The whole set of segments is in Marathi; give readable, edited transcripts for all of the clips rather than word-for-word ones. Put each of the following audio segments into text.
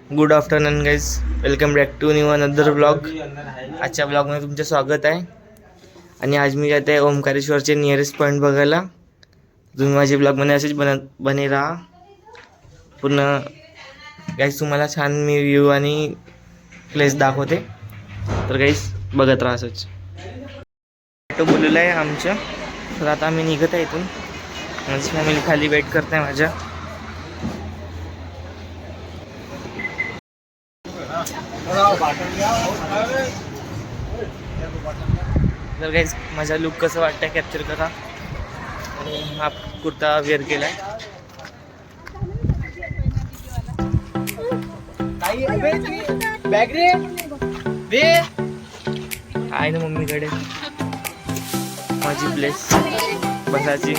Good afternoon guys, welcome back to new another blog. आजच्या ब्लॉगमध्ये तुमचं स्वागत आहे. आणि आज मी जात आहे ओंकारेश्वरचे नियरेस्ट पॉईंट बघायला. तुम्ही माझे ब्लॉगमध्ये असेच बने राहा. पूर्ण गाईज तुम्हाला छान मी व्ह्यू आणि प्लेस दाखवते. तर गाईज बघत राहा असंच. ऑटो बोललेलं आहे आमचं, तर आता आम्ही निघत आहे इथून. माझी फॅमिली खाली वेट करत आहे माझ्या. तर गाईज माझा लुक कसं वाटतं कॅप्चर करा. आणि हा कुर्ता वेअर केलाय. आहे ना मम्मीकडे माझी प्लेस बसायची.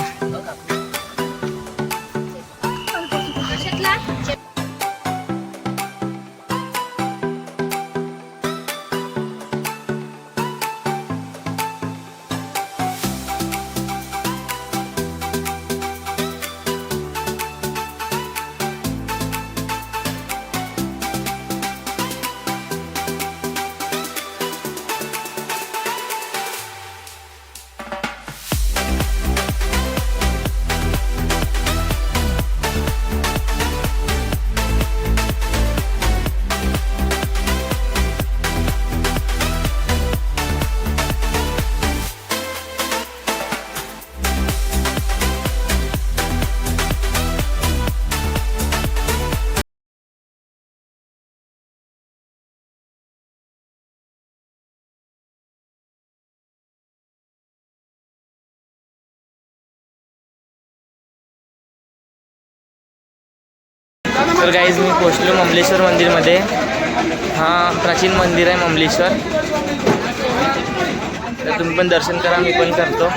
तर गाईज मी पोचलो ममलेश्वर मंदिरमध्ये. हा प्राचीन मंदिर आहे ममलेश्वर. तर तुम्ही पण दर्शन करा, मी पण करतो.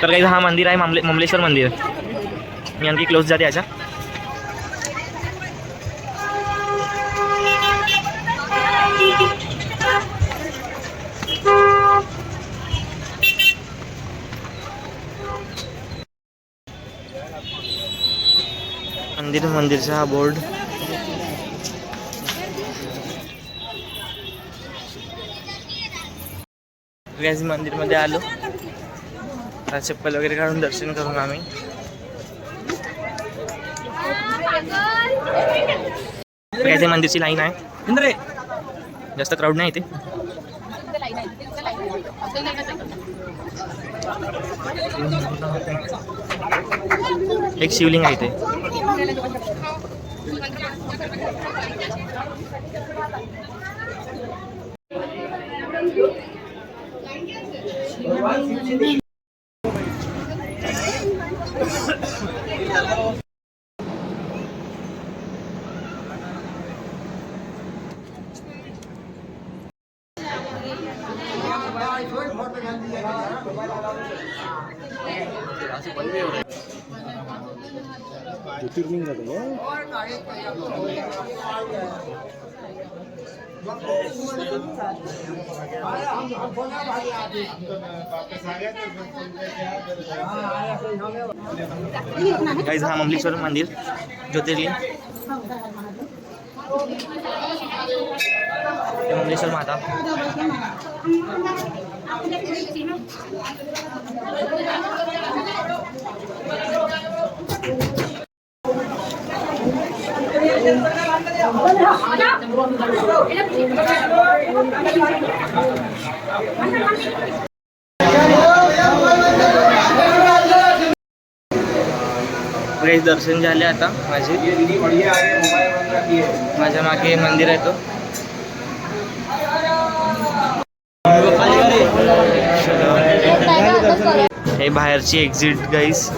तर गाईज हा मंदिर आहे ममलेश्वर मंदिर. मी आणखी क्लोज जाते याच्या. मंदिरचा हा बोर्ड. गाईज मंदिरमध्ये आलो. चप्पल वगैरे काढून दर्शन करून आम्ही. गाईज मंदिरची लाईन आहे, जास्त क्राऊड नाही इथे. एक शिवलिंग आहे इथे. ज्योतिर्लिंग जातो गाईज. हा ममलेश्वर मंदिर ज्योतिर्लिंग. ममलेश्वर माता. दर्शन झाले आता माझे. माझ्या मागे मंदिर आहे तो. हे बाहेरची एक्झिट गाईस.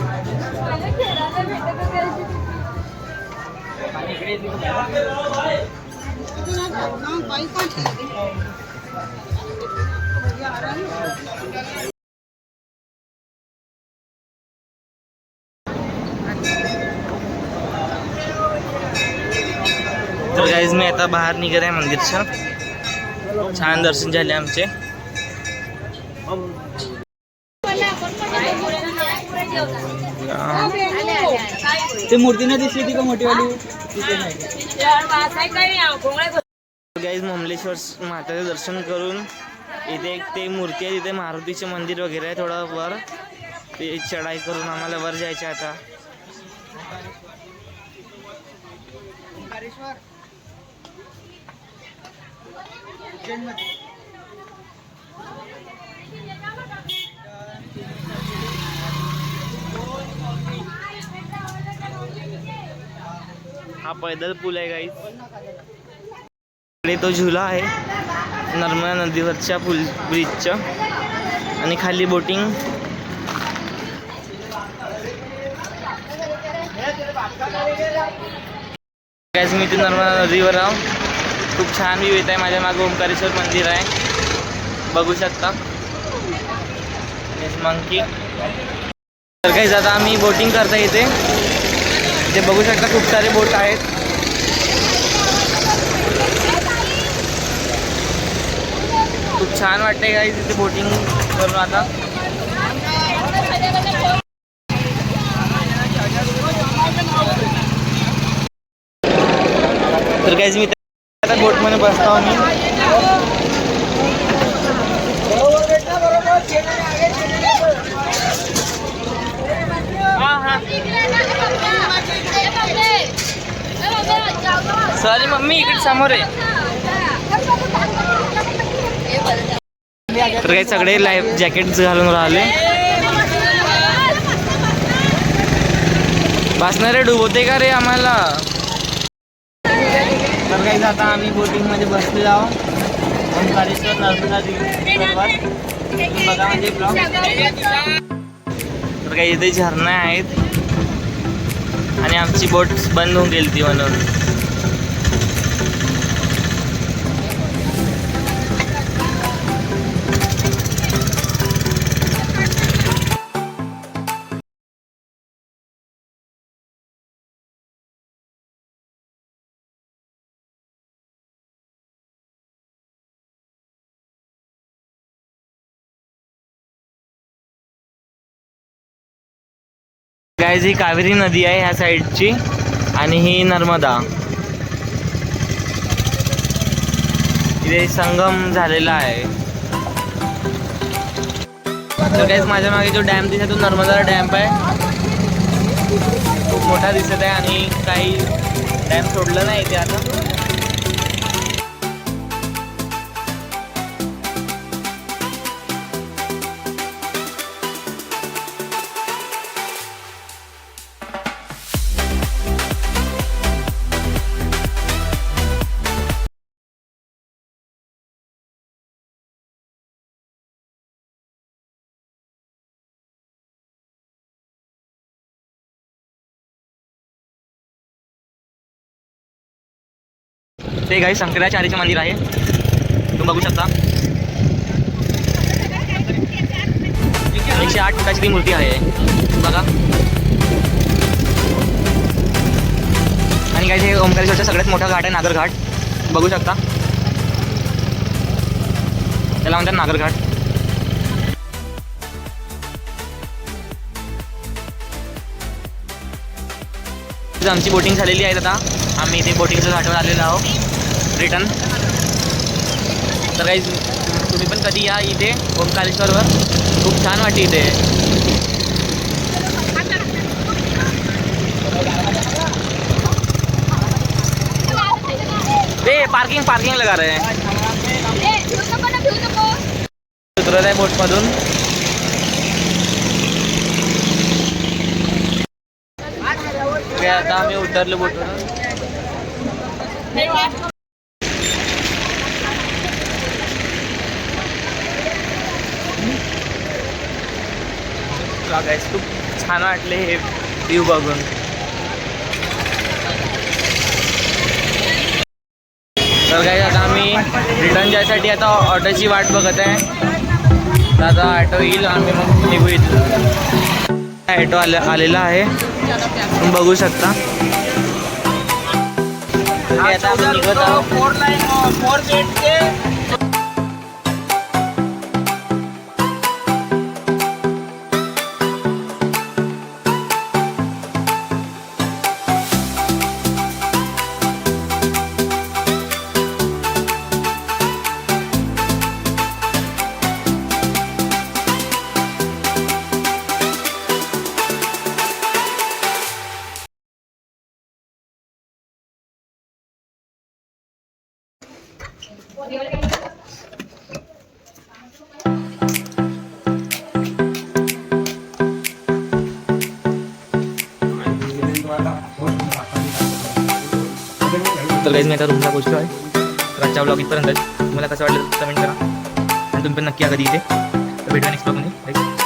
गाईज मी आता बाहेर निघत आहे मंदिरचं. छान दर्शन झाले आमचे. ते मूर्ती नाही दिसली ती का मोठीवाली. गाईज ममलेश्वर माताचे दर्शन करून इथे एक ते मूर्ती आहे, तिथे मारुतीचे मंदिर वगैरे आहे थोडं वर. ते चढाई करून आम्हाला वर जायचे आता. हा पैदल पूल आहे गाईज. तो झुला आहे नर्मदा नदीवरच्या पूल ब्रिजच्या. आणि खाली बोटिंग. गाईज मी ते नर्मदा नदीवर आहो. खूप छान व्ह्यू येत आहे. माझ्या मागे ओंकारेश्वर मंदिर आहे, बघू शकता. मंकी. तर गाईज आता आम्ही बोटिंग करता इथे बघू शकता. खूप सारे बोट आहेत. खूप छान वाटते गाईज इथे बोटिंग करून आता. तर गाईज मी आता बोटमध्ये बसतो आम्ही. सॉरी मम्मी, इकडे समोर आहे. तर काही सगळे लाईफ जॅकेट्स घालून राहिले. बसणारे डुबवते का रे आम्हाला. तर काही आता आम्ही बोटिंगमध्ये बसलेलो आहोत. ओंकारेश्वर नर्मदा बघा म्हणजे ब्लॉग. तर काही इथे झरणे आहेत आणि आमची बोट बंद होऊन गेली ती म्हणून. गाईज ही कावेरी नदी आहे ह्या साईडची आणि ही नर्मदा. इथे संगम झालेला आहे. तर गाईज माझ्या मागे जो डॅम दिसतो तो नर्मदा डॅम आहे. खूप मोठा दिसत आहे आणि काही डॅम सोडलं नाही इथे आता. ते काही शंकराचार्यचे मंदिर आहे, तुम्ही बघू शकता. 108 फुटाची ती मूर्ती आहे बघा. आणि काही हे ओंकारेश्वरचा सगळ्यात मोठा घाट आहे नागर घाट, बघू शकता. त्याला म्हणतात नागर घाट. आमची बोटिंग झालेली आहे. आता आम्ही इथे बोटिंगच्या घाटावर आलेलो आहोत रिटर्न. तर काही तुम्ही पण कधी या इथे ओंकारेश्वरवर, खूप छान वाटते इथे. ते पार्किंग लगा रहे हैं. उतरत आहे बोटमधून. आता आम्ही उतरलो बोटवरून. खूप छान वाटले हे व्ह्यू बघून. तर काही आता आम्ही रिटर्न जायसाठी आता ऑटोची वाट बघत आहे. तर आता ऑटो येईल आम्ही मग निघू. इथं ऑटो आलेला आहे, तुम्ही बघू शकता. ओके, आता आम्ही निघत आहोत. 4 गेटचे तर गाईज मी आता रूमला पोहोचलो आहे. तर आजच्या ब्लॉग इथपर्यंत आहे. तुम्हाला कसं वाटलं कमेंट करा आणि तुम्ही पण नक्की या कधी इथे. तर भेटूया नेक्स्ट ब्लॉगमध्ये.